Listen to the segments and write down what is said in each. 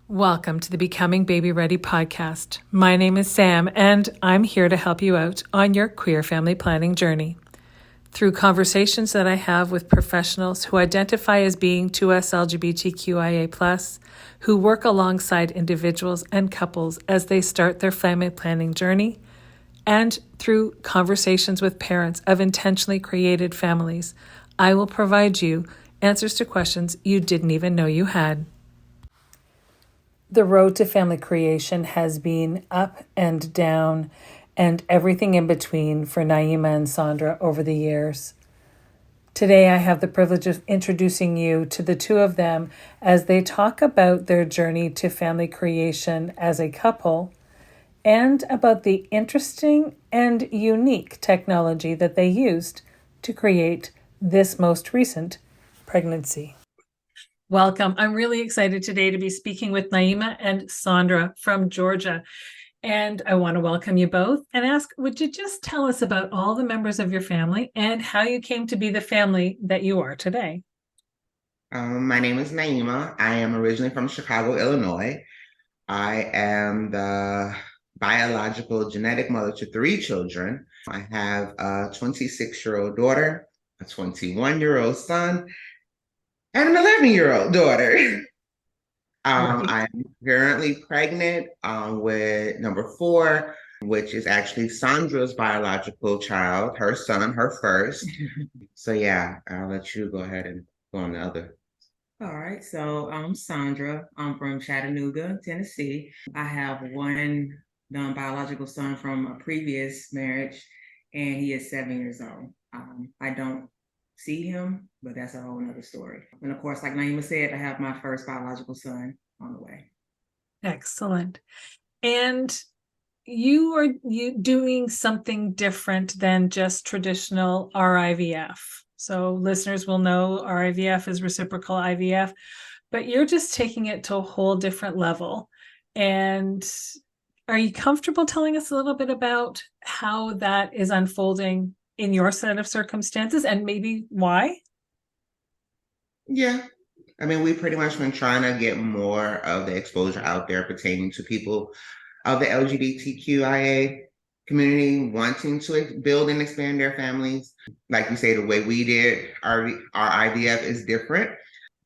Welcome to the Becoming Baby Ready podcast. My name is Sam, and I'm here to help you out on your queer family planning journey. Through conversations that I have with professionals who identify as being 2S LGBTQIA+, who work alongside individuals and couples as they start their family planning journey, and through conversations with parents of intentionally created families, I will provide you answers to questions you didn't even know you had. The road to family creation has been up and down and everything in between for Nyema and Sondra over the years. Today, I have the privilege of introducing you to the two of them as they talk about their journey to family creation as a couple and about the interesting and unique technology that they used to create this most recent pregnancy. Welcome. I'm really excited today to be speaking with Nyema and Sondra from Georgia. And I want to welcome you both and ask, would you just tell us about all the members of your family and how you came to be the family that you are today? My name is Nyema. I am originally from Chicago, Illinois. I am the biological genetic mother to 3 children. I have a 26-year-old daughter, a 21-year-old son, and an 11-year-old daughter. I am currently pregnant with number 4, which is actually Sondra's biological child, her son, her first. So yeah, I'll let you go ahead and go on the other. All right, so I'm Sondra. I'm from Chattanooga, Tennessee. I have one non-biological son from a previous marriage, and he is 7 years old. I don't see him, but that's a whole nother story. And of course, like Naima said, I have my first biological son on the way. Excellent. And you are doing something different than just traditional RIVF. So listeners will know RIVF is reciprocal IVF, but you're just taking it to a whole different level. And are you comfortable telling us a little bit about how that is unfolding in your set of circumstances and maybe why? Yeah. I mean, we've pretty much been trying to get more of the exposure out there pertaining to people of the LGBTQIA community wanting to build and expand their families. Like you say, the way we did our IVF is different.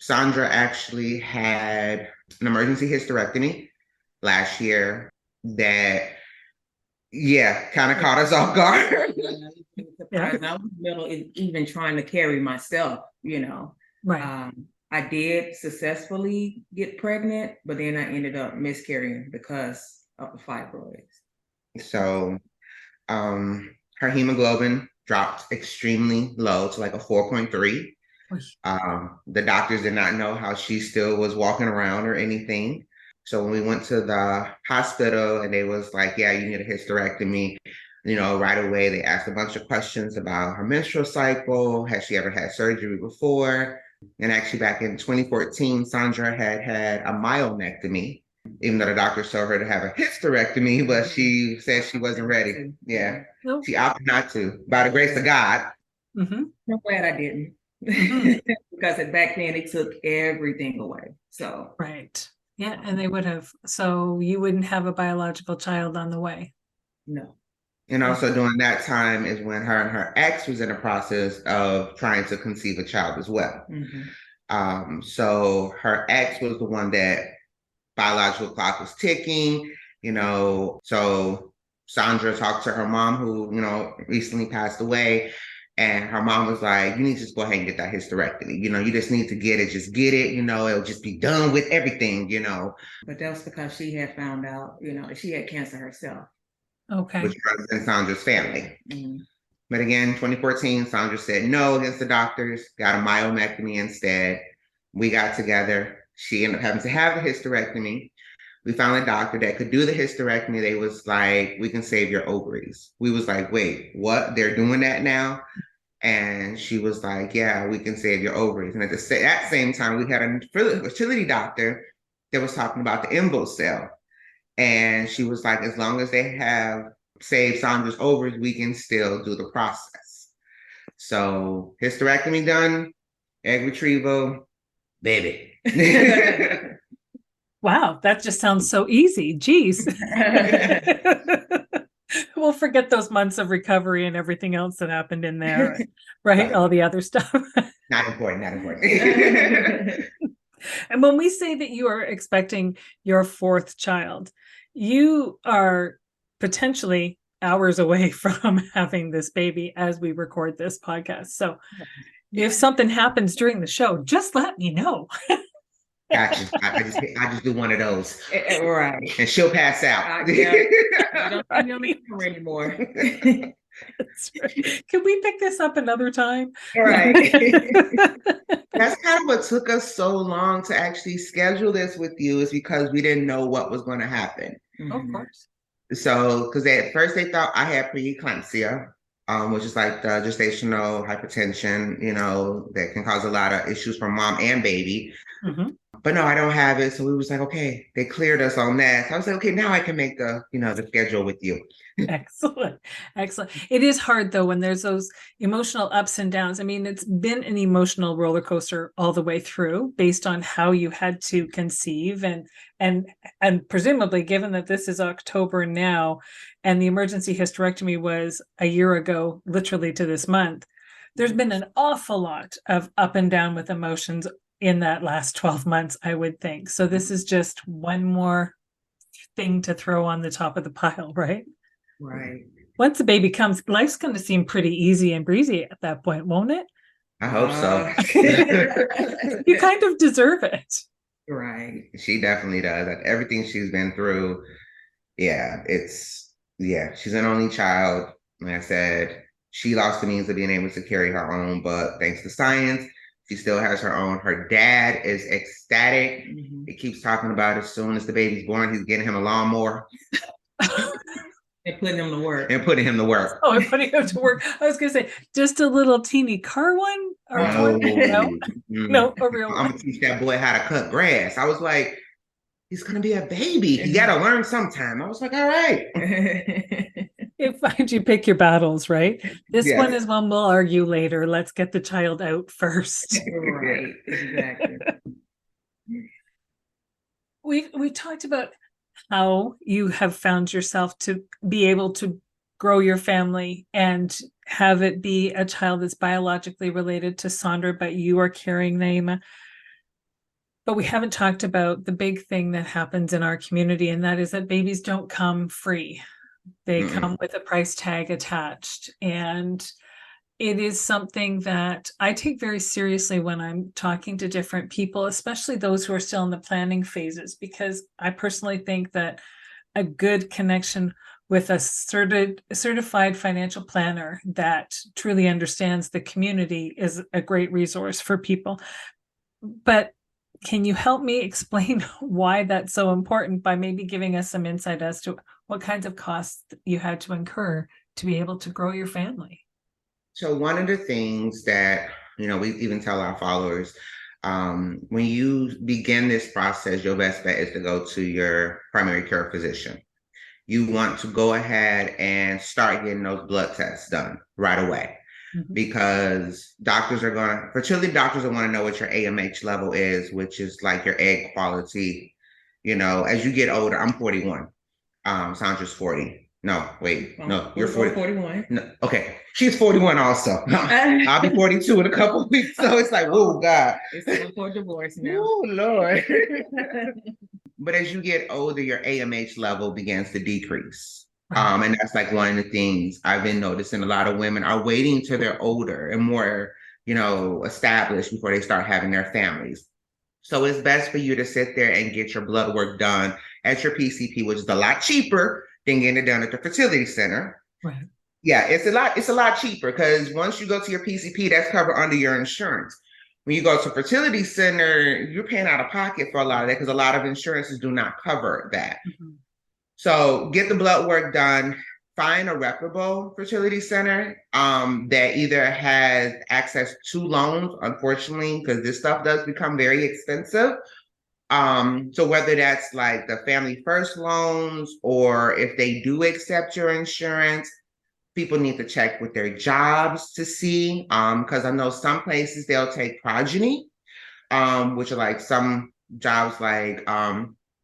Sondra actually had an emergency hysterectomy last year that, kind of caught us off guard. Yeah. I was middle even trying to carry myself, Right. I did successfully get pregnant, but then I ended up miscarrying because of the fibroids. So her hemoglobin dropped extremely low to like a 4.3. The doctors did not know how she still was walking around or anything. So when we went to the hospital and they was like, yeah, you need a hysterectomy, right away, they asked a bunch of questions about her menstrual cycle. Has she ever had surgery before? And actually back in 2014, Sondra had a myomectomy, even though the doctor told her to have a hysterectomy, but she said she wasn't ready. Yeah. Nope. She opted not to, by the grace of God. Mm-hmm. I'm glad I didn't. Because back then they took everything away. So right. Yeah, and they would have. So you wouldn't have a biological child on the way. No. And also during that time is when her and her ex was in the process of trying to conceive a child as well. Mm-hmm. So her ex was the one that biological clock was ticking, so Sondra talked to her mom who, recently passed away. And her mom was like, you need to just go ahead and get that hysterectomy. You just need to get it. Just get it. It'll just be done with everything, But that was because she had found out, she had cancer herself. Okay. Which runs in Sondra's family. Mm-hmm. But again, 2014, Sondra said no against the doctors, got a myomectomy instead. We got together. She ended up having to have the hysterectomy. We found a doctor that could do the hysterectomy. They was like, we can save your ovaries. We was like, wait, what? They're doing that now? And she was like, yeah, we can save your ovaries. And at the same time, we had a fertility doctor that was talking about the INVOcell. And she was like, as long as they have saved Sondra's ovaries, we can still do the process. So hysterectomy done, egg retrieval, baby. Wow, that just sounds so easy. Geez. We'll forget those months of recovery and everything else that happened in there, right? All the other stuff. Not important, not important. And when we say that you are expecting your fourth child, you are potentially hours away from having this baby as we record this podcast. So if something happens during the show, just let me know. Gotcha. I just do one of those. Right. And she'll pass out. I don't know anymore. That's right. Can we pick this up another time? Right. That's kind of what took us so long to actually schedule this with you, is because we didn't know what was going to happen. Of course. So, because at first they thought I had preeclampsia, which is like the gestational hypertension, that can cause a lot of issues for mom and baby. Mm-hmm. But no, I don't have it. So we was like, okay, they cleared us on that. So I was like, okay, now I can make the schedule with you. Excellent. Excellent. It is hard though, when there's those emotional ups and downs. I mean, it's been an emotional roller coaster all the way through based on how you had to conceive and presumably, given that this is October now and the emergency hysterectomy was a year ago, literally to this month, there's been an awful lot of up and down with emotions in that last 12 months, I would think. So this is just one more thing to throw on the top of the pile, right? Right. Once the baby comes, life's going to seem pretty easy and breezy at that point, won't it? I hope so. You kind of deserve it. Right. She definitely does. Like, everything she's been through, she's an only child. Like I said, she lost the means of being able to carry her own, but thanks to science, she still has her own. Her dad is ecstatic. Mm-hmm. He keeps talking about as soon as the baby's born, he's getting him a lawnmower. And putting him to work. And putting him to work. Oh, and putting him to work. I was going to say, just a little teeny car one? Or no, a real one. I'm going to teach that boy how to cut grass. I was like, he's going to be a baby. He got to learn sometime. I was like, all right. It finds you pick your battles, right? This one is one we'll argue later. Let's get the child out first. Right, exactly. We talked about how you have found yourself to be able to grow your family and have it be a child that's biologically related to Sondra, but you are carrying Nyema. But we haven't talked about the big thing that happens in our community, and that is that babies don't come free. They come with a price tag attached. And it is something that I take very seriously when I'm talking to different people, especially those who are still in the planning phases, because I personally think that a good connection with a certified financial planner that truly understands the community is a great resource for people. But can you help me explain why that's so important by maybe giving us some insight as to what kinds of costs you had to incur to be able to grow your family? So one of the things that, we even tell our followers, when you begin this process, your best bet is to go to your primary care physician. You want to go ahead and start getting those blood tests done right away. Because fertility doctors are going to know what your AMH level is, which is like your egg quality. As you get older, I'm 41. Sondra's 40. No, wait, no, you're 40. 41. No, okay, she's 41 also. I'll be 42 in a couple of weeks. So it's like, oh God. It's time for divorce now. Oh Lord. But as you get older, your AMH level begins to decrease. And that's like one of the things I've been noticing. A lot of women are waiting till they're older and more, established before they start having their families. So it's best for you to sit there and get your blood work done at your PCP, which is a lot cheaper than getting it done at the fertility center. Right. Yeah, it's a lot cheaper because once you go to your PCP, that's covered under your insurance. When you go to a fertility center, you're paying out of pocket for a lot of that because a lot of insurances do not cover that. So get the blood work done. Find a reputable fertility center that either has access to loans, unfortunately, because this stuff does become very expensive. So whether that's like the Family First loans or if they do accept your insurance, people need to check with their jobs to see, because I know some places they'll take progeny, which are like some jobs like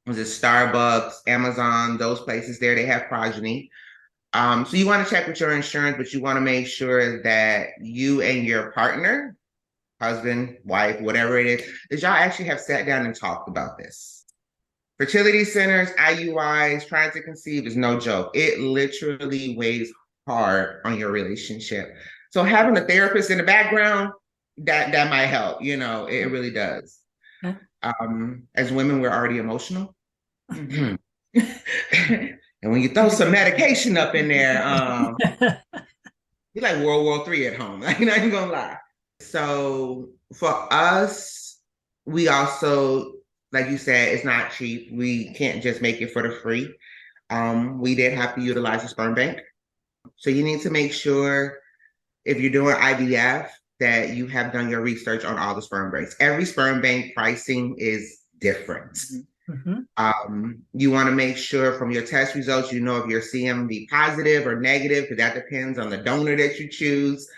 Was it Starbucks, Amazon, those places there, they have progeny. So you want to check with your insurance, but you want to make sure that you and your partner, husband, wife, whatever it is, that y'all actually have sat down and talked about this. Fertility centers, IUIs, trying to conceive is no joke. It literally weighs hard on your relationship. So having a therapist in the background, that might help. It really does. Okay. As women, we're already emotional. And when you throw some medication up in there, you're like World War III at home. I'm not even gonna lie. So for us, we also, like you said, it's not cheap. We can't just make it for the free. We did have to utilize a sperm bank. So you need to make sure if you're doing IVF that you have done your research on all the sperm banks. Every sperm bank pricing is different. You want to make sure from your test results, if you're CMV positive or negative, because that depends on the donor that you choose.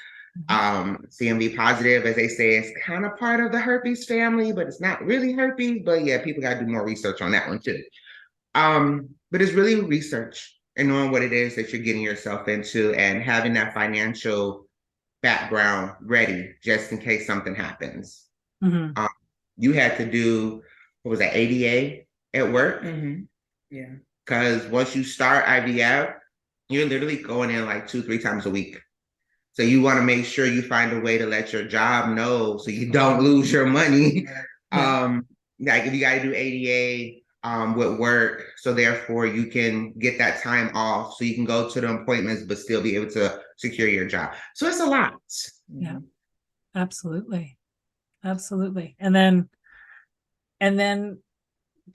CMV positive, as they say, is kind of part of the herpes family, but it's not really herpes. But yeah, people got to do more research on that one too. But it's really research and knowing what it is that you're getting yourself into and having that financial background ready just in case something happens. You had to do, what was that, ADA at work? Yeah. Because once you start IVF, you're literally going in like 2-3 times a week. So you want to make sure you find a way to let your job know so you don't lose your money. Like if you got to do ADA with work, so therefore you can get that time off so you can go to the appointments but still be able to secure your job. So it's a lot. Yeah, absolutely. Absolutely. And then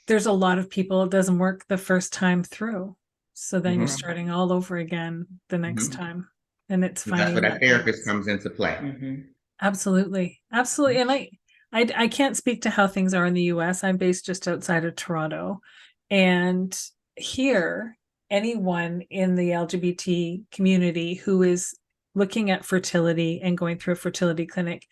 there's a lot of people, it doesn't work the first time through. So then you're starting all over again the next time. And it's finding that's where that therapist comes into play. Absolutely. Absolutely. And I can't speak to how things are in the US. I'm based just outside of Toronto. And here, anyone in the LGBT community who is looking at fertility and going through a fertility clinic,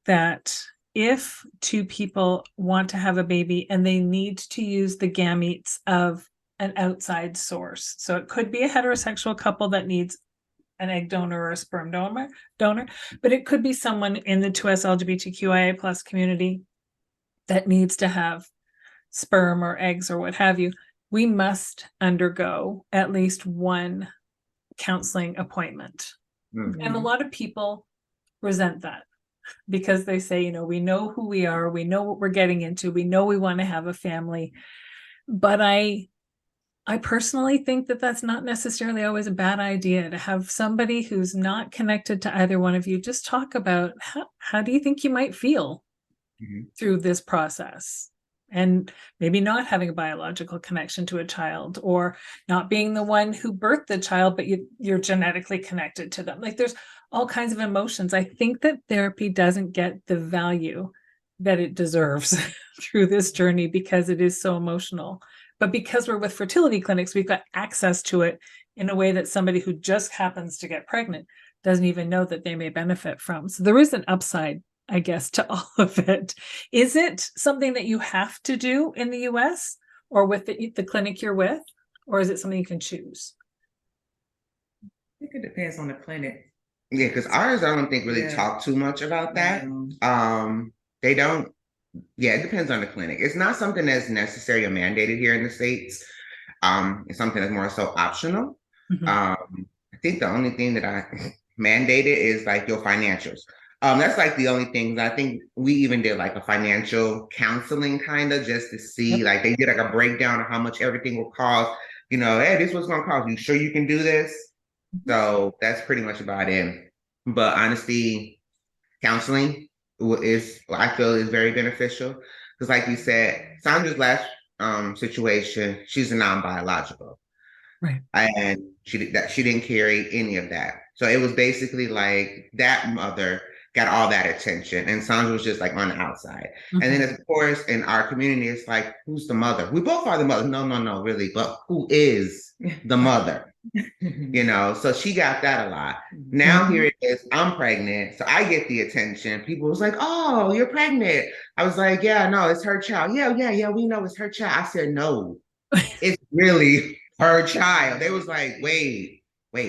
that if two people want to have a baby and they need to use the gametes of an outside source, so it could be a heterosexual couple that needs an egg donor or a sperm donor, but it could be someone in the 2S LGBTQIA plus community that needs to have sperm or eggs or what have you. We must undergo at least one counseling appointment. And a lot of people resent that because they say, we know who we are, we know what we're getting into, we know we want to have a family. But I personally think that that's not necessarily always a bad idea to have somebody who's not connected to either one of you just talk about how do you think you might feel through this process, and maybe not having a biological connection to a child or not being the one who birthed the child, but you're genetically connected to them. Like there's all kinds of emotions. I think that therapy doesn't get the value that it deserves through this journey because it is so emotional. But because we're with fertility clinics, we've got access to it in a way that somebody who just happens to get pregnant doesn't even know that they may benefit from. So there is an upside, I guess, to all of it. Is it something that you have to do in the US or with the clinic you're with, or is it something you can choose? I think it depends on the clinic. Yeah, because ours, I don't think really talk too much about that. They don't. Yeah, it depends on the clinic. It's not something that's necessary or mandated here in the States. It's something that's more so optional. I think the only thing that I mandated is like your financials. That's like the only thing. I think we even did like a financial counseling kind of just to see, like they did like a breakdown of how much everything will cost. Hey, this was going to cost. You sure you can do this? So that's pretty much about it. But honestly, counseling I feel is very beneficial because, like you said, Sondra's last situation, she's a non-biological, right? And she didn't carry any of that. So it was basically like that mother got all that attention. And Sondra was just like on the outside. And then, of course, in our community, it's like, who's the mother? We both are the mother. No, really. But who is the mother? You know, so she got that a lot. Now here it is, I'm pregnant. So I get the attention. People was like, oh, you're pregnant. I was like, yeah, no, it's her child. Yeah, we know it's her child. I said, no, it's really her child. They was like, wait,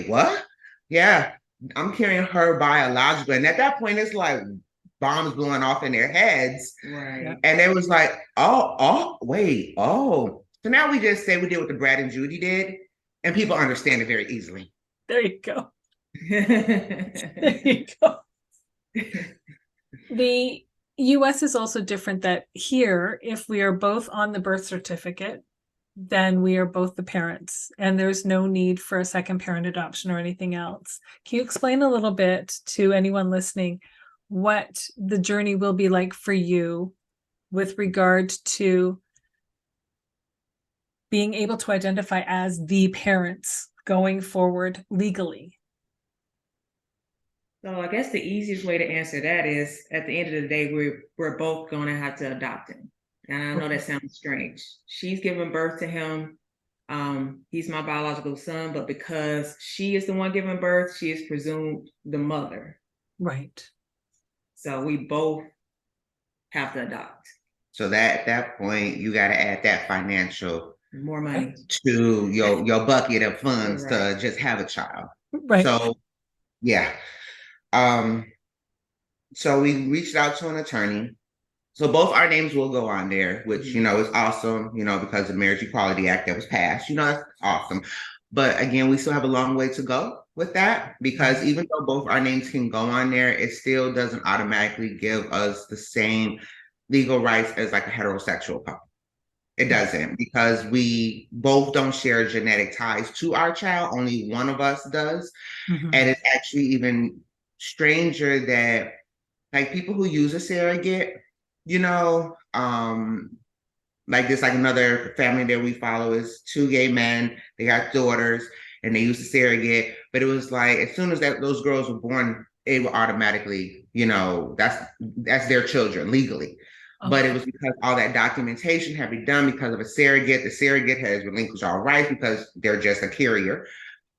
what? Yeah, I'm carrying her biological. And at that point, it's like bombs blowing off in their heads. Right. And they was like, wait. So now we just say we did what the Brad and Judy did, and people understand it very easily. There you go. There you go. The US is also different that here, if we are both on the birth certificate, then we are both the parents, and there's no need for a second parent adoption or anything else. Can you explain a little bit to anyone listening what the journey will be like for you with regard to being able to identify as the parents going forward legally? So I guess the easiest way to answer that is at the end of the day, we're both going to have to adopt him. And I know that sounds strange. She's giving birth to him. He's my biological son, but because she is the one giving birth, she is presumed the mother. Right. So we both have to adopt. So that at that point, you got to add that financial more money to your bucket of funds to just have a child. Right. So yeah. So we reached out to an attorney. So both our names will go on there, which, you know, is awesome, you know, because the Marriage Equality Act that was passed, you know, that's awesome. But again, we still have a long way to go with that, because even though both our names can go on there, it still doesn't automatically give us the same legal rights as like a heterosexual couple. It doesn't, because we both don't share genetic ties to our child. Only one of us does. And it's actually even stranger that like people who use a surrogate, you know, like this, like another family that we follow is two gay men. They got daughters and they use a surrogate. But it was like, as soon as those girls were born, it would automatically, you know, that's their children legally. Okay. But it was because all that documentation had been done because of a surrogate. The surrogate has relinquished all rights because they're just a carrier.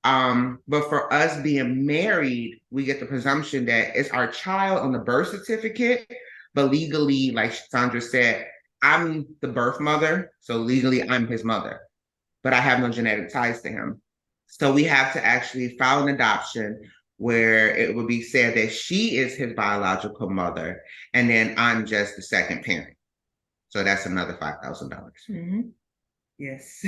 But for us being married, we get the presumption that it's our child on the birth certificate, but legally, like Sondra said, I'm the birth mother, so legally I'm his mother, but I have no genetic ties to him. So we have to actually file an adoption where it would be said that she is his biological mother, and then I'm just the second parent. So that's another $5,000. Yes.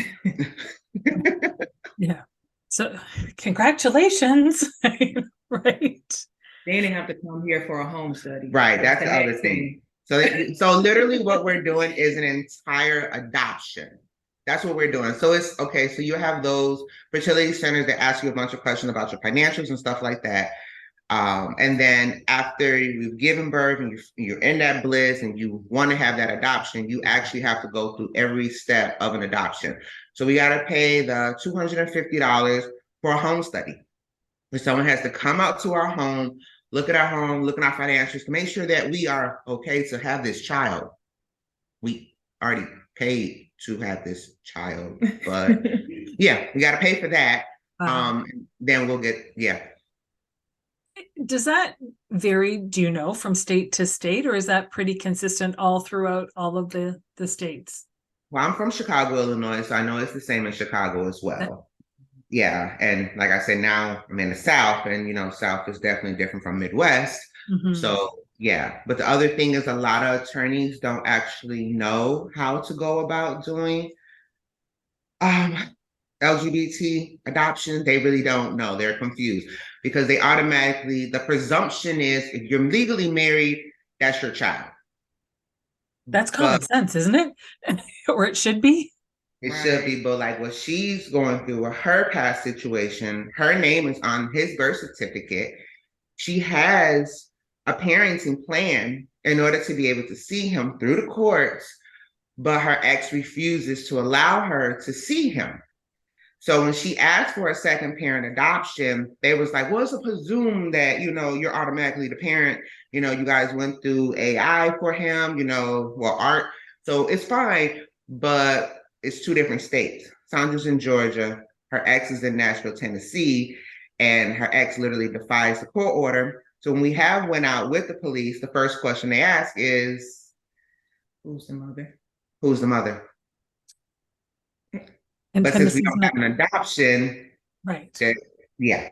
Yeah. So congratulations. Right. They didn't have to come here for a home study. Right. That's the other thing. So literally what we're doing is an entire adoption. That's what we're doing. So it's okay. So you have those fertility centers that ask you a bunch of questions about your financials and stuff like that. And then after you've given birth and you're in that bliss and you want to have that adoption, you actually have to go through every step of an adoption. So we got to pay the $250 for a home study. Where someone has to come out to our home, look at our home, look at our financials to make sure that we are okay to have this child. We already paid to have this child, but yeah, we got to pay for that. Then we'll get, yeah. Does that vary, do you know, from state to state, or is that pretty consistent all throughout all of the states? Well, I'm from Chicago, Illinois, so I know it's the same in Chicago as well. Yeah. And like I said, now I'm in the South, and, you know, South is definitely different from Midwest. So, yeah. But the other thing is a lot of attorneys don't actually know how to go about doing LGBT adoption. They really don't know. They're confused because they automatically, the presumption is if you're legally married, that's your child. That's common sense, isn't it? Or it should be. It should be, but like what she's going through with her past situation, her name is on his birth certificate. She has a parenting plan in order to be able to see him through the courts, but her ex refuses to allow her to see him. So when she asked for a second parent adoption, they was like, well, it's a presumed that, you're automatically the parent. You guys went through AI for him, art. So it's fine, but it's two different states. Sondra's in Georgia. Her ex is in Nashville, Tennessee, and her ex literally defies the court order. So when we went out with the police, the first question they ask is, Who's the mother? who's the mother? And But since we Tennessee's don't have an adoption, right. Yeah.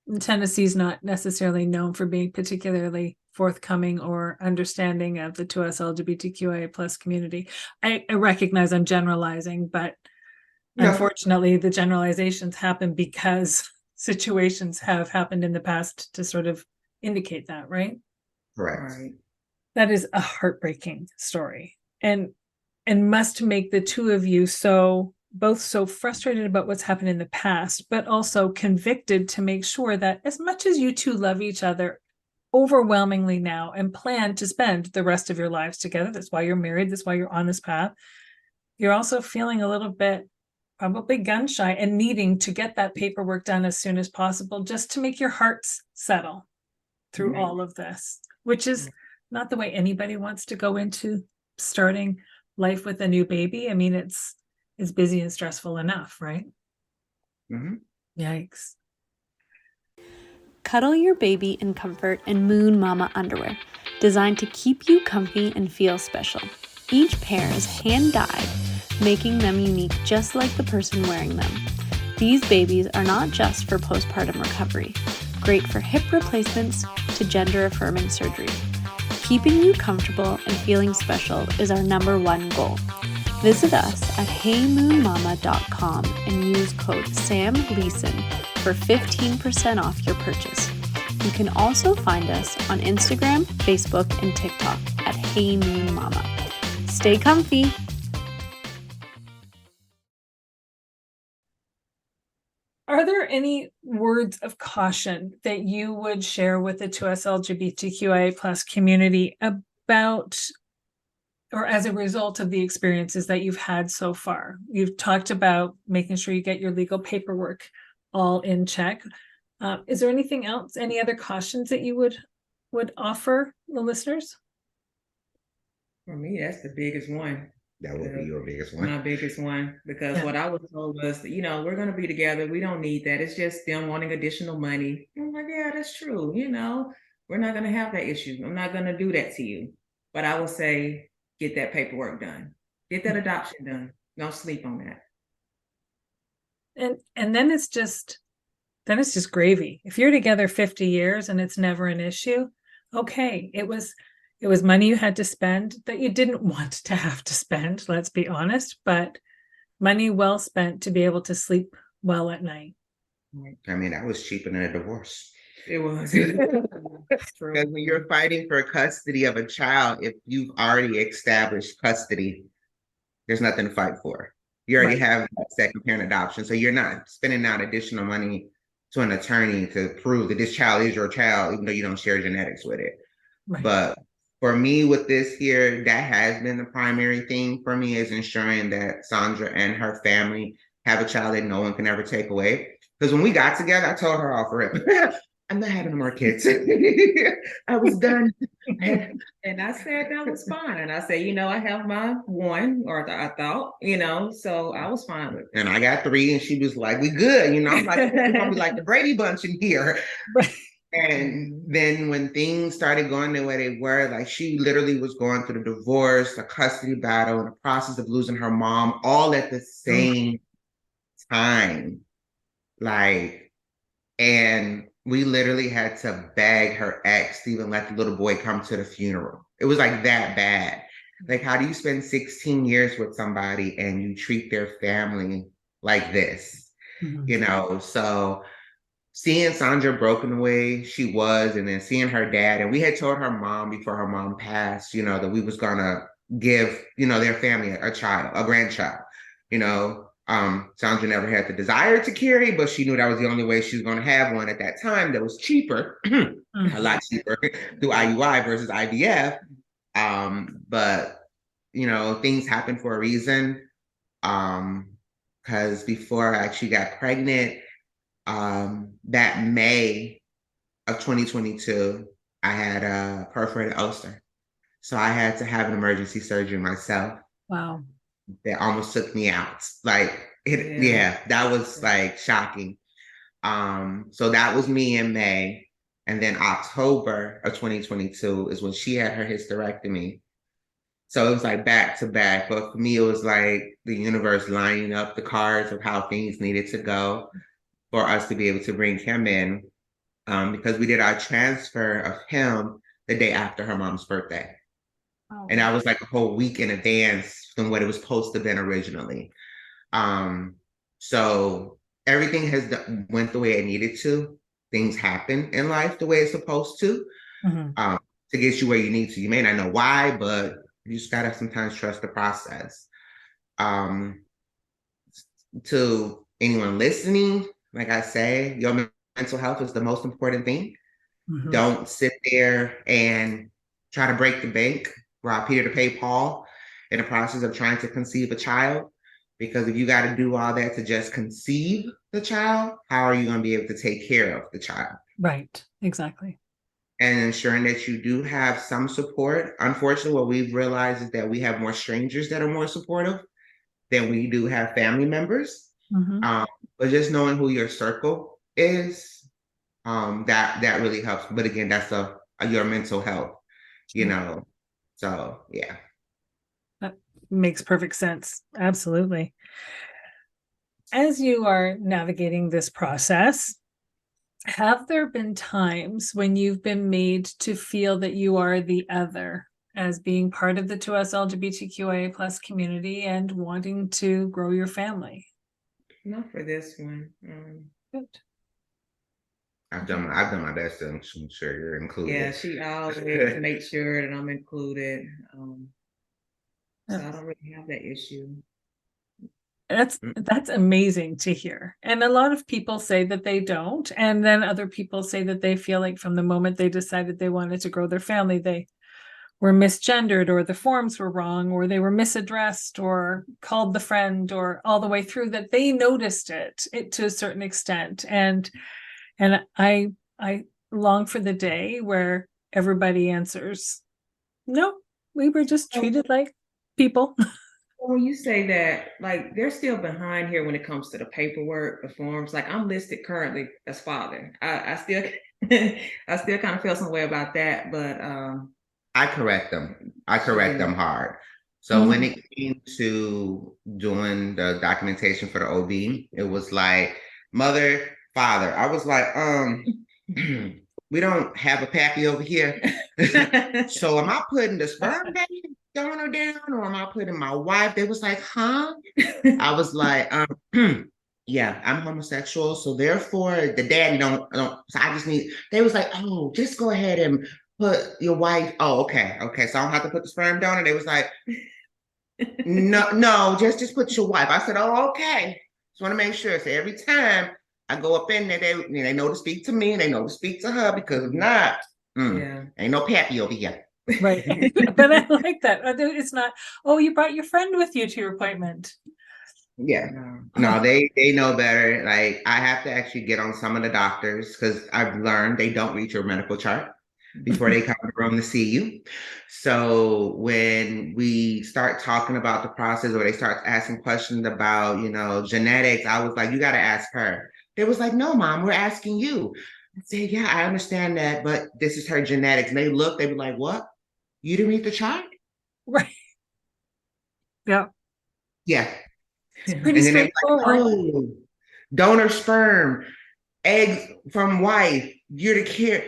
And Tennessee's not necessarily known for being particularly forthcoming or understanding of the 2S LGBTQIA plus community. I recognize I'm generalizing, but No. unfortunately, the generalizations happen because situations have happened in the past to sort of indicate that, right? Correct. Right. That is a heartbreaking story, and must make the two of you both so frustrated about what's happened in the past, but also convicted to make sure that as much as you two love each other overwhelmingly now and plan to spend the rest of your lives together, that's why you're married, that's why you're on this path, you're also feeling a little bit probably gun shy and needing to get that paperwork done as soon as possible just to make your hearts settle through all of this, which is not the way anybody wants to go into starting life with a new baby. I mean, it's busy and stressful enough, right? Mm-hmm. Yikes. Cuddle your baby in comfort in Moon Mama underwear, designed to keep you comfy and feel special. Each pair is hand-dyed, making them unique just like the person wearing them. These babies are not just for postpartum recovery, great for hip replacements to gender-affirming surgery. Keeping you comfortable and feeling special is our #1 goal. Visit us at heymoonmama.com and use code SAMLEESON for 15% off your purchase. You can also find us on Instagram, Facebook, and TikTok at heymoonmama. Stay comfy. Are there any words of caution that you would share with the 2S LGBTQIA plus community about or as a result of the experiences that you've had so far? You've talked about making sure you get your legal paperwork all in check. Is there anything else, any other cautions that you would offer the listeners? For me, that's the biggest one. That would be your biggest one. My biggest one, because what I was told was, we're going to be together. We don't need that. It's just them wanting additional money. I'm like, yeah, that's true. We're not going to have that issue. I'm not going to do that to you. But I would say, get that paperwork done. Get that adoption done. Don't sleep on that. And then it's just gravy. If you're together 50 years and it's never an issue, okay, it was money you had to spend that you didn't want to have to spend, let's be honest, but money well spent to be able to sleep well at night. I mean, that was cheaper than a divorce. It was. Because when you're fighting for custody of a child, if you've already established custody, there's nothing to fight for. You already have that second parent adoption. So you're not spending out additional money to an attorney to prove that this child is your child, even though you don't share genetics with it. Right. But for me with this here, that has been the primary thing for me, is ensuring that Sondra and her family have a child that no one can ever take away. Because when we got together, I told her off rip, I'm not having more kids. I was done. And I said that was fine. And I said, I have my one, or I thought, so I was fine with it. And I got 3, and she was like, we good. I'm like, we're going to be like the Brady Bunch in here. And then when things started going the way they were, like, she literally was going through the divorce, the custody battle, and the process of losing her mom all at the same time. And we literally had to beg her ex to even let the little boy come to the funeral. It was like that bad. Like, how do you spend 16 years with somebody and you treat their family like this? Mm-hmm. So seeing Sondra broken the way she was, and then seeing her dad, and we had told her mom before her mom passed, that we was gonna give, their family a grandchild. Sondra never had the desire to carry, but she knew that was the only way she was going to have one at that time that was cheaper, a lot cheaper through IUI versus IVF. But, things happen for a reason. because before I actually got pregnant, that May of 2022, I had a perforated ulcer. So I had to have an emergency surgery myself. Wow. That almost took me out. Like, that was like shocking. So that was me in May. And then October of 2022 is when she had her hysterectomy. So it was like back to back. But for me, it was like the universe lining up the cards of how things needed to go for us to be able to bring him in. Because we did our transfer of him the day after her mom's birthday. Oh. And that was like a whole week in advance from what it was supposed to have been originally. So everything went the way it needed to. Things happen in life the way it's supposed to, to get you where you need to. You may not know why, but you just gotta sometimes trust the process. To anyone listening, like I say, your mental health is the most important thing. Don't sit there and try to break the bank, rob Peter to pay Paul in the process of trying to conceive a child. Because if you got to do all that to just conceive the child, how are you going to be able to take care of the child? Right, exactly. And ensuring that you do have some support. Unfortunately, what we've realized is that we have more strangers that are more supportive than we do have family members. But just knowing who your circle is, that really helps. But again, that's your mental health, you know. So yeah. That makes perfect sense. Absolutely. As you are navigating this process, have there been times when you've been made to feel that you are the other as being part of the 2S LGBTQIA plus community and wanting to grow your family? Not for this one. Good. I've done my best to ensure you're included. Yeah, she always makes sure that I'm included. So I don't really have that issue. That's amazing to hear. And a lot of people say that they don't. And then other people say that they feel like from the moment they decided they wanted to grow their family, they were misgendered, or the forms were wrong, or they were misaddressed, or called the friend, or all the way through, that they noticed it to a certain extent. And I long for the day where everybody answers, no, we were just treated like people. When you say that, like, they're still behind here when it comes to the paperwork, the forms. Like, I'm listed currently as father. I still I still kind of feel some way about that, but I correct them. I correct them hard. So when it came to doing the documentation for the OB, it was like mother, father. I was like, we don't have a pappy over here. So am I putting the sperm donor down, or am I putting my wife? They was like, huh? I was like, yeah, I'm homosexual, so therefore the daddy don't. So I just need. They was like, oh, just go ahead and put your wife. Oh, okay. So I don't have to put the sperm donor. They was like, no, just put your wife. I said, oh, okay. Just want to make sure. So every time I go up in there, they know to speak to me and they know to speak to her, because if not, ain't no pappy over here. Right. But I like that. It's not, oh, you brought your friend with you to your appointment. Yeah. No, they know better. Like, I have to actually get on some of the doctors, because I've learned they don't read your medical chart before they come to the room to see you. So when we start talking about the process, or they start asking questions about, genetics, I was like, you got to ask her. They was like, no, mom, we're asking you. I said, yeah, I understand that, but this is her genetics. And they be like, what? You didn't read the chart? Right. Yeah. Yeah. It's pretty straightforward. Like, oh, donor sperm, eggs from wife, you're the care.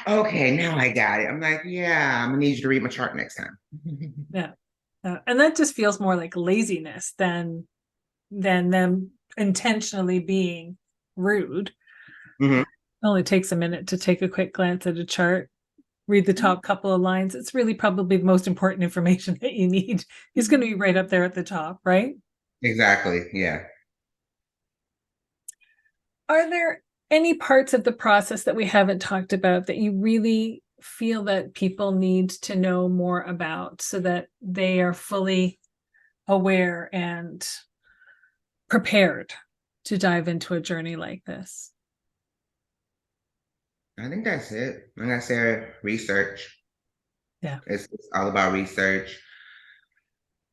Okay, now I got it. I'm like, yeah, I'm gonna need you to read my chart next time. Yeah. And that just feels more like laziness than them intentionally being rude. It only takes a minute to take a quick glance at a chart, read the top couple of lines. It's really probably the most important information that you need. It's going to be right up there at the top, right? Exactly. Yeah. Are there any parts of the process that we haven't talked about that you really feel that people need to know more about, so that they are fully aware and prepared to dive into a journey like this? I think that's it. Like I said, research. Yeah. It's all about research.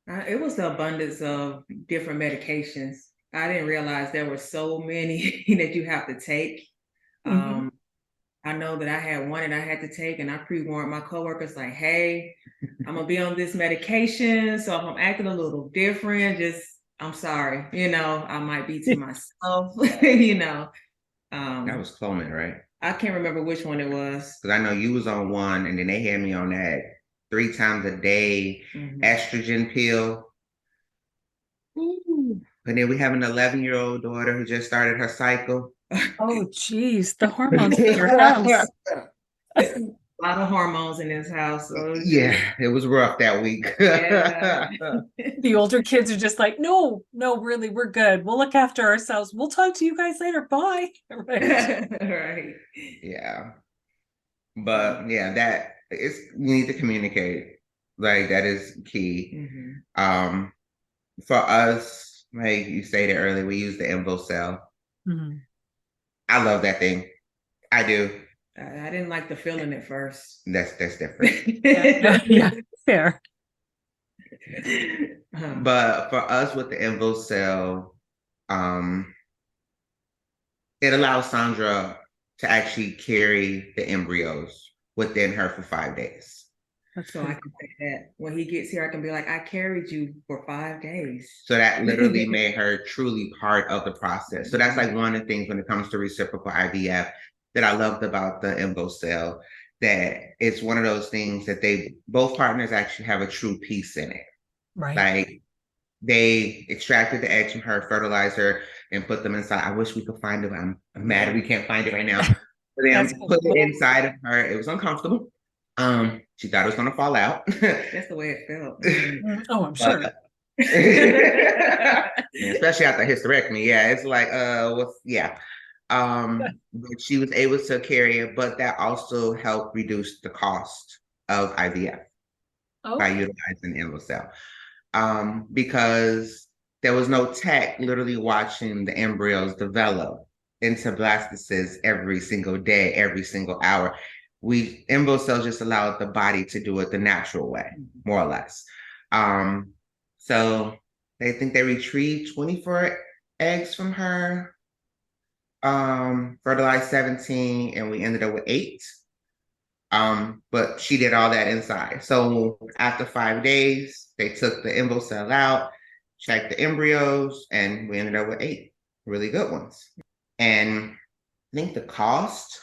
It was the abundance of different medications. I didn't realize there were so many that you have to take. Mhm. I know that I had one that I had to take, and I pre-warned my coworkers like, hey, I'm gonna be on this medication. So if I'm acting a little different, I'm sorry, I might be to myself, That was Clomid, right? I can't remember which one it was. Because I know you was on one, and then they had me on that 3 times a day estrogen pill. Ooh. And then we have an 11-year-old daughter who just started her cycle. Oh, geez, the hormones in your house. A lot of hormones in this house. So Yeah, it was rough that week. Yeah. The older kids are just like, no, really, we're good. We'll look after ourselves. We'll talk to you guys later. Bye. Right. Right. Yeah. But yeah, you need to communicate. Like that is key. For us, like you stated earlier, we use the INVOcell. I love that thing. I do. I didn't like the feeling at first. That's different. Yeah, fair. But for us with the INVOcell, it allows Sondra to actually carry the embryos within her for 5 days. So I can say that when he gets here, I can be like, I carried you for 5 days. So that literally made her truly part of the process. So that's like one of the things when it comes to reciprocal IVF that I loved about the INVOcell, that it's one of those things that both partners actually have a true piece in it. Right. Like they extracted the eggs from her, fertilizer, and put them inside. I wish we could find it. I'm mad we can't find it right now. But then put it inside of her. It was uncomfortable. She thought it was gonna fall out. That's the way it felt. Oh, I'm sure. Especially after hysterectomy. Yeah, it's like but she was able to carry it, but that also helped reduce the cost of IVF by utilizing the INVOcell. Because there was no tech literally watching the embryos develop into blastocysts every single day, every single hour. INVOcell just allowed the body to do it the natural way, more or less. So they think they retrieved 24 eggs from her, fertilized 17, and we ended up with 8. But she did all that inside. So after 5 days, they took the INVOcell out, checked the embryos, and we ended up with 8 really good ones. And I think the cost,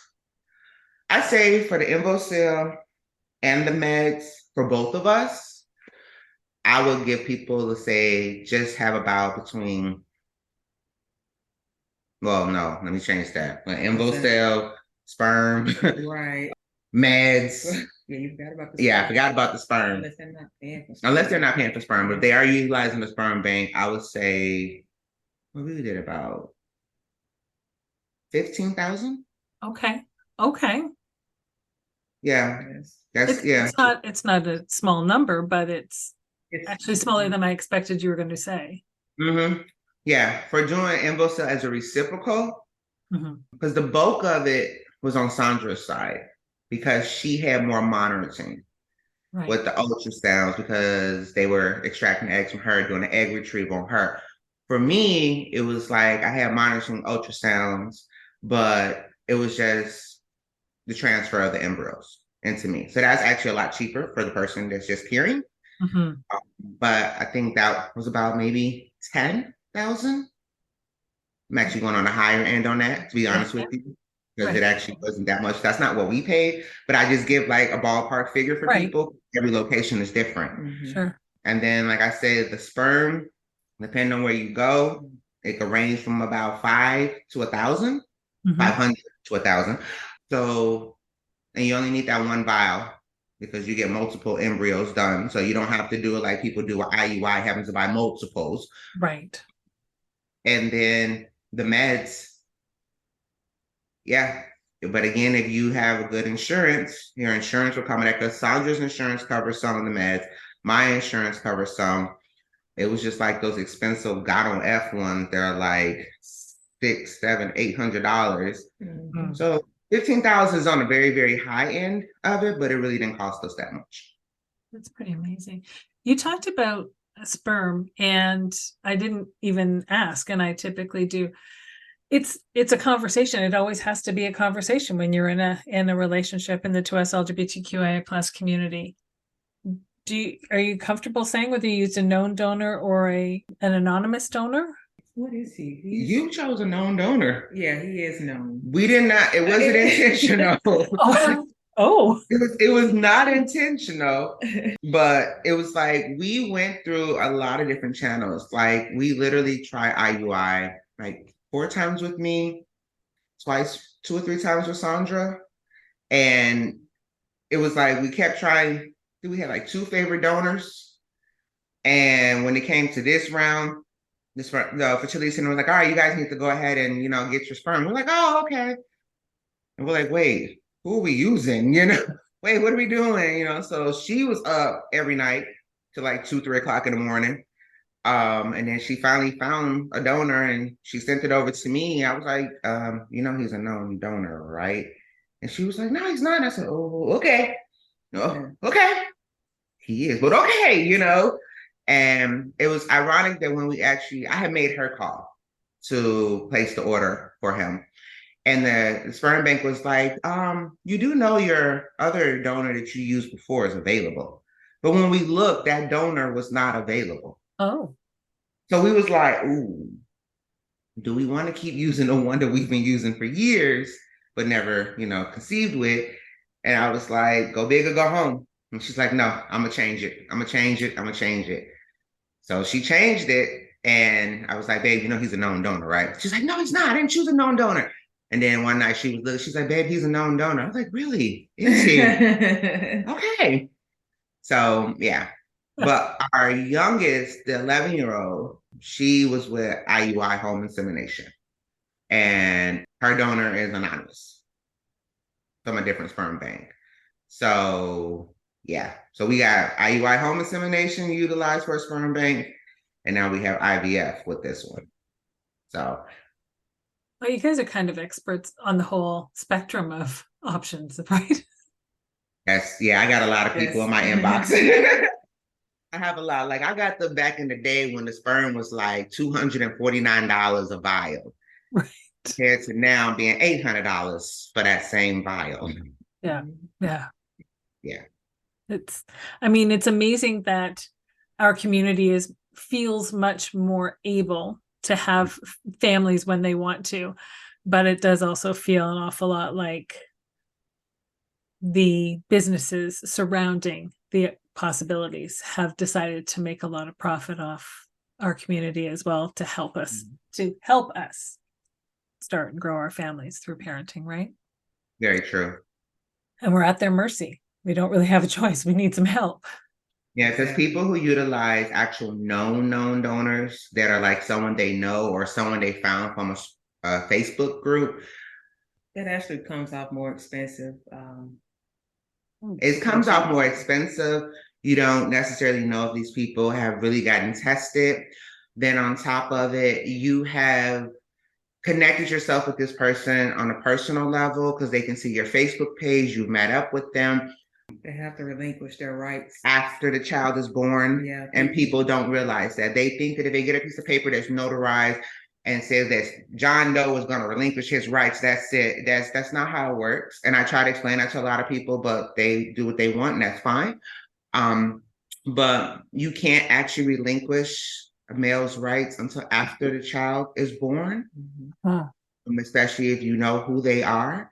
I say for the INVOcell and the meds for both of us, I would give people to say just have about between, well, no, let me change that. INVOcell, sperm, right. Meds. Yeah, you forgot about the sperm. Yeah, I forgot about the sperm. Unless they're not paying for sperm. Unless they're not paying for sperm, but if they are utilizing the sperm bank, I would say, well, we did about 15,000. Okay. Yeah, It's not a small number, but it's actually smaller than I expected you were going to say. Yeah, for doing INVOcell as a reciprocal, because the bulk of it was on Sondra's side, because she had more monitoring with the ultrasounds, because they were extracting eggs from her, doing the egg retrieval on her. For me, it was like I had monitoring ultrasounds, but it was just the transfer of the embryos into me. So that's actually a lot cheaper for the person that's just carrying. But I think that was about maybe 10,000. I'm actually going on the higher end on that, to be honest with you, because it actually wasn't that much. That's not what we paid, but I just give like a ballpark figure for people. Every location is different. Sure. And then, like I said, the sperm, depending on where you go, it could range from about 5 to 1,000, 500 to 1,000. So, and you only need that one vial because you get multiple embryos done. So you don't have to do it like people do with IUI, having to buy multiples. Right. And then the meds, yeah. But again, if you have a good insurance, your insurance will cover that, because Sondra's insurance covers some of the meds. My insurance covers some. It was just like those expensive God on F ones. They're like $600, $700, $800. Mhm. So 15,000 is on the very, very high end of it, but it really didn't cost us that much. That's pretty amazing. You talked about sperm, and I didn't even ask, and I typically do. It's a conversation. It always has to be a conversation when you're in a relationship in the 2S LGBTQIA plus community. Are you comfortable saying whether you used a known donor or an anonymous donor? What is he? You chose a known donor. Yeah, he is known. We did not. It wasn't intentional. Oh. It was not intentional, but it was like we went through a lot of different channels. Like we literally tried IUI like 4 times with me, twice, 2 or 3 times with Sondra. And it was like we kept trying. We had like 2 favorite donors. And when it came to this round, the fertility center was like, all right, you guys need to go ahead and, get your sperm. We're like, oh, okay. And we're like, wait, who are we using? Wait, what are we doing? So she was up every night till like 2, 3 o'clock in the morning. And then she finally found a donor and she sent it over to me. I was like, he's a known donor, right? And she was like, no, he's not. And I said, oh, okay. Oh, okay. He is, but okay, And it was ironic that when I had made her call to place the order for him. And the sperm bank was like, you do know your other donor that you used before is available. But when we looked, that donor was not available. Oh. So we was like, ooh, do we want to keep using the one that we've been using for years, but never, conceived with? And I was like, go big or go home. And she's like, no, I'm going to change it. I'm going to change it. I'm going to change it. So she changed it. And I was like, babe, he's a known donor, right? She's like, no, he's not. I didn't choose a known donor. And then one night she's like, babe, he's a known donor. I was like, really? Is he? Okay. So, yeah. But our youngest, the 11-year-old, she was with IUI home insemination. And her donor is anonymous from a different sperm bank. So, yeah. So we got IUI home insemination utilized for a sperm bank. And now we have IVF with this one. So. Well, you guys are kind of experts on the whole spectrum of options, right? Yeah, I got a lot of people in my inbox. I have a lot. Like I got back in the day when the sperm was like $249 a vial. Right. Compared to now being $800 for that same vial. Yeah. Yeah. Yeah. It's amazing that our community feels much more able to have families when they want to, but it does also feel an awful lot like the businesses surrounding the possibilities have decided to make a lot of profit off our community as well to help us start and grow our families through parenting, right? Very true. And we're at their mercy. We don't really have a choice. We need some help. Yeah, because people who utilize actual known donors that are like someone they know or someone they found from a Facebook group. That actually comes off more expensive. It comes off more expensive. You don't necessarily know if these people have really gotten tested. Then on top of it, you have connected yourself with this person on a personal level because they can see your Facebook page. You've met up with them. They have to relinquish their rights after the child is born. Yeah. And people don't realize that. They think that if they get a piece of paper that's notarized and says that John Doe is going to relinquish his rights, that's it. That's not how it works. And I try to explain that to a lot of people, but they do what they want, and that's fine. But you can't actually relinquish a male's rights until after the child is born, especially if you know who they are,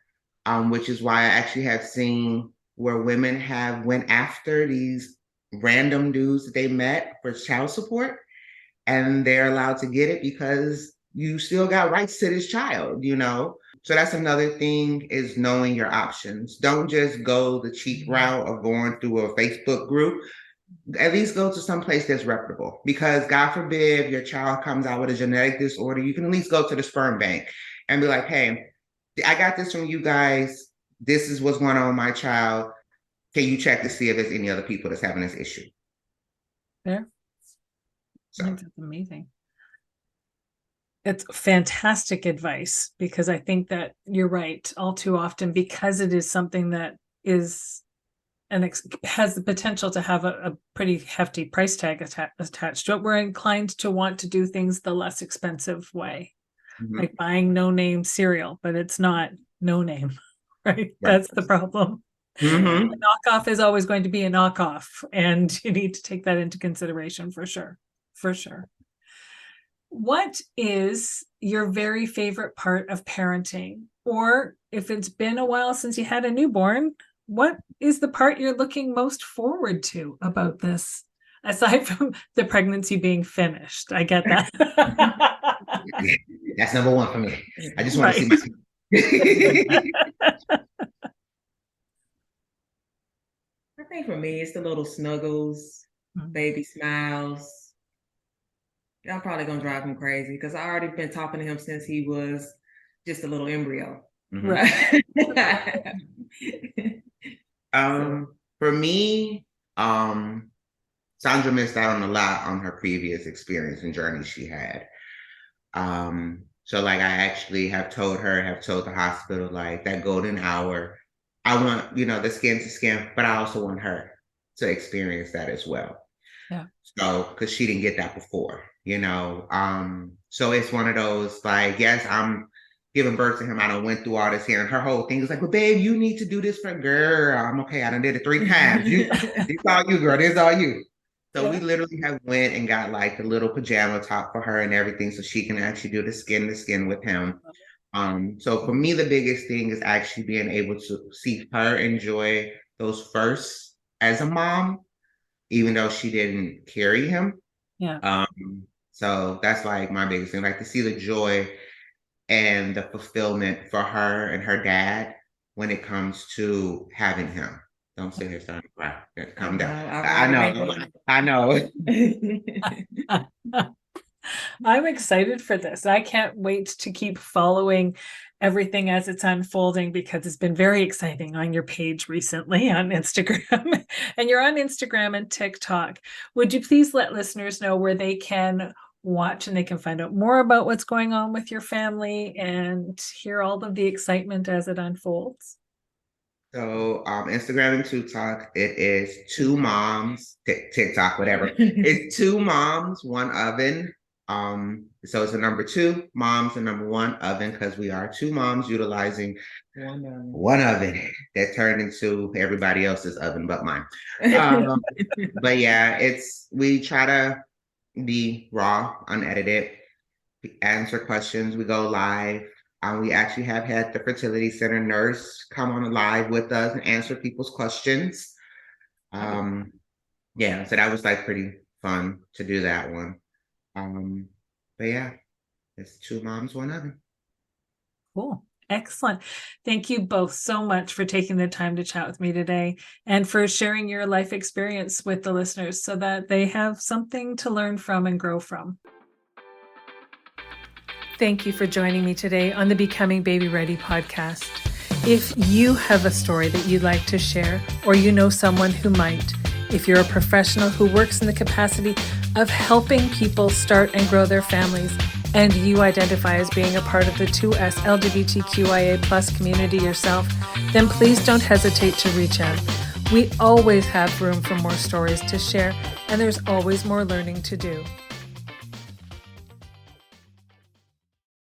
which is why I actually have seen where women have went after these random dudes that they met for child support, and they're allowed to get it because you still got rights to this child, So that's another thing, is knowing your options. Don't just go the cheap route of going through a Facebook group. At least go to some place that's reputable, because God forbid your child comes out with a genetic disorder, you can at least go to the sperm bank and be like, hey, I got this from you guys. This is what's going on with my child. Can you check to see if there's any other people that's having this issue? Yeah. So That's amazing. It's fantastic advice, because I think that you're right. All too often, because it is something that is has the potential to have a pretty hefty price tag attached to it, we're inclined to want to do things the less expensive way, like buying no name cereal, but it's not no name, right? Right. That's the problem. A knockoff is always going to be a knockoff, and you need to take that into consideration for sure. For sure. What is your very favorite part of parenting? Or if it's been a while since you had a newborn, what is the part you're looking most forward to about this? Aside from the pregnancy being finished, I get that. That's number one for me. I just want to see my. I think for me, it's the little snuggles, baby smiles. Y'all probably gonna drive him crazy because I already been talking to him since he was just a little embryo. Right. For me, Sondra missed out on a lot on her previous experience and journey she had. So like I actually have told the hospital, like that golden hour, I want, the skin to skin, but I also want her to experience that as well. Yeah. So, because she didn't get that before, so it's one of those, like, yes, I'm giving birth to him. I done went through all this here, and her whole thing is like, well, babe, you need to do this for girl. I'm okay. I done did it 3 times. It's all you, girl. This is all you. So we literally have went and got like the little pajama top for her and everything, so she can actually do the skin to skin with him. So for me, the biggest thing is actually being able to see her enjoy those firsts as a mom, even though she didn't carry him. Yeah. So that's like my biggest thing, like to see the joy and the fulfillment for her and her dad when it comes to having him. Don't sit here starting to cry. Calm down. I know. I'm excited for this. I can't wait to keep following everything as it's unfolding, because it's been very exciting on your page recently on Instagram. And you're on Instagram and TikTok. Would you please let listeners know where they can watch and they can find out more about what's going on with your family and hear all of the excitement as it unfolds? So Instagram and TikTok, it is 2moms, TikTok, whatever. It's 2moms1oven. So it's the number 2 moms and number 1 oven, because we are 2 moms utilizing one oven that turned into everybody else's oven but mine. But yeah, we try to be raw, unedited, answer questions. We go live. We actually have had the fertility center nurse come on live with us and answer people's questions. Yeah, so that was like pretty fun to do that one. But yeah, it's 2moms1oven. Cool. Excellent. Thank you both so much for taking the time to chat with me today and for sharing your life experience with the listeners so that they have something to learn from and grow from. Thank you for joining me today on the Becoming Baby Ready podcast. If you have a story that you'd like to share, or you know someone who might, if you're a professional who works in the capacity of helping people start and grow their families, and you identify as being a part of the 2S LGBTQIA+ community yourself, then please don't hesitate to reach out. We always have room for more stories to share, and there's always more learning to do.